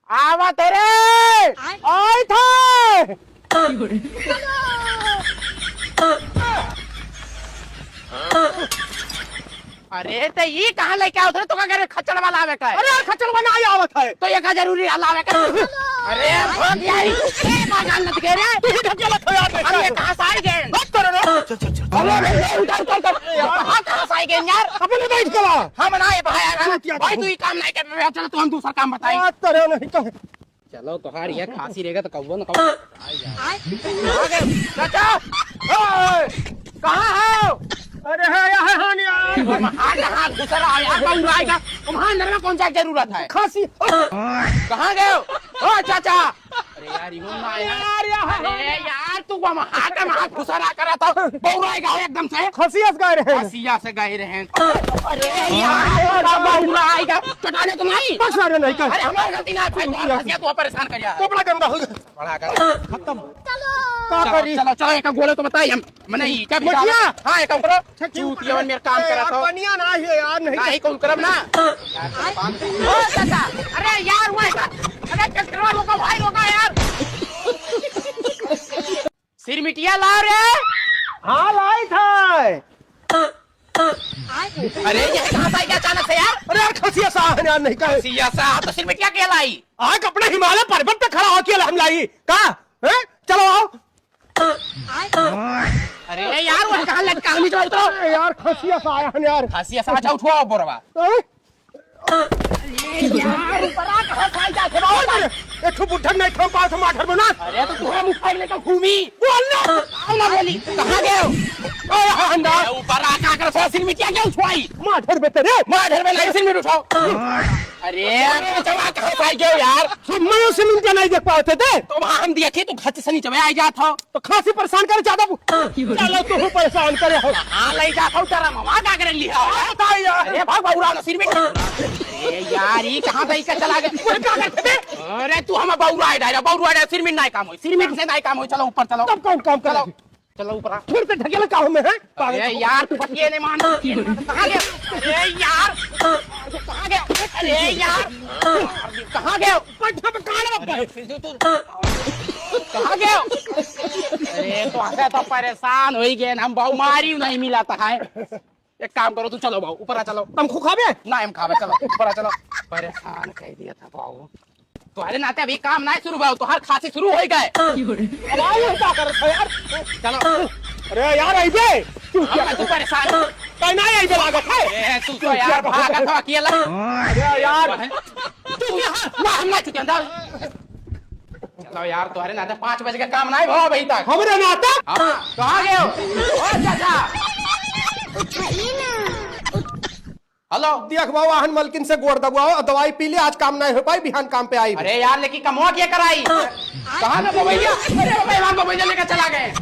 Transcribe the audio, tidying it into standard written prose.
आवा तेरे आए थे। अरे तो ये कहाँ लेके आओ तो क्या खच्चड़ वाला आवे का है? अरे खच्चर बना ही आवत है तो ये का जरूरी लावे का? अरे भाग यार ये भागल लग गए रे। तू ही ढकेला था यार। हम ये कहाँ से आए गए? मत करो ना। चल कहाँ से आए गए यार? अपने बैठ चला। हम ना ये भाई तू ये काम नहीं कर रहा। चलो तो हम दूसरा काम बताएं। मत करो नहीं तो चलो तो हार ये खांसी रहेगा तो कौवा ना कौवा चाचा कहाँ हो? अरे है यार हाथ घुसरा यार बाबू आएगा तुम्हारे अंदर में कौन सा जरूरत है? खांसी कहाँ गए हो? ओ चाचा अरे यार यूं ना अरे यार तू वहाँ हाथ में हाथ घुसरा करा था बाबू आएगा एकदम से खांसी अस गए रहे हसिया से गए रहे। अरे यार बाबू आएगा चटाने तो नहीं बस अरे नहीं कर अरे हमारी गलती ना है हसिया तो परेशान कर यार कपड़ा गंदा हो गया बड़ा कर खत्म का करी चलो चलो एक गोले तो बताइए हम मैंने ही क्या मुखिया हाँ एक करो चूतिया मेरा काम करा था पनिया ना है यार नहीं नहीं कौन करब ना ओ चाचा अरे यार वो अरे ट्रैक्टर रोका भाई रोका यार सिर मिटिया ला रे। हाँ लाई था अरे ये कहाँ से क्या अचानक से यार? अरे यार खांसी सा है यार नहीं कर सिया सा तो सिर मिटिया क्या लाई? आज अपने हिमालय पर्वत पे खड़ा होके हम लाई का हैं चलो आओ अरे यार वो कहाँ लटका हमी जो उतरो अरे यार खांसी सा आया है यार हसिया सा अच्छा उठवाओ बोरवा हैं? यार ऊपर आ कहाँ खाई जाते हो? एक ठो बुढ़ा नहीं खम पास माठर में ना अरे तो तुम्हारा मुंह फाड़ लेकर घूमी बोल ना आओ ना बोली कहाँ गए हो? ओए हंदा ऊपर आ का कर सिर मिटिया क्या उठवाई? माठर में तेरे मार घर में नहीं सिर में उठाओ। अरे यार चला कहाँ से गए यार? हम मैं से मिनट नहीं देख पाते थे तो वहाँ हम देखे तो घर से नीचे आ जाता हो तो खांसी परेशान करे ज्यादा चलो तू परेशान करे हो हाँ ले जाता हूँ तेरा मामा क्या कर लिया बताइए यार अरे भाग बाबूराव ना सिर में अरे यार ये कहाँ से इसका चला गया? क्या करते थे? अरे तू हमें बाबूराव सिर में नहीं काम हो सिर में से नहीं काम हो चलो ऊपर चलो तब कौन काम चलो करो चलो ऊपर आ। फिर से ढकेला काम में है अरे यार तू पटिए नहीं मान कहाँ गया? अरे यार कहाँ गया? अरे यार कहाँ गया? कहाँ गया? अरे तो ऐसे तो परेशान हो ही गए हम बहु मारी नहीं मिला था है। एक काम करो तू चलो भाऊ ऊपर आ चलो हम खुखाबे ना हम खावे चलो ऊपर आ चलो परेशान कह दिया था भाऊ तुम्हारे नाते अभी काम नहीं शुरू भाऊ तो हर खांसी शुरू हो गए अब आओ क्या कर रहे यार चलो अरे यार आइबे तू तू परेशान कहीं नहीं आइबे लागत है ए, तू तो यार भागा था अकेला अरे यार तू यहाँ ना हम ना चुके अंदर चलो यार तुम्हारे नाते 5 बजे का काम नहीं भाव अभी तक हमरे नाता हाँ कहाँ गए हो? ओ चाचा हेलो देख बाबू आहन मलकिन से गोड़ दबाओ दवाई पी ले आज काम नहीं हो पाई बिहान काम पे आई अरे यार लेकिन कमवा क्या कराई कहाँ पे बबैया? अरे बबैया लेकर चला गए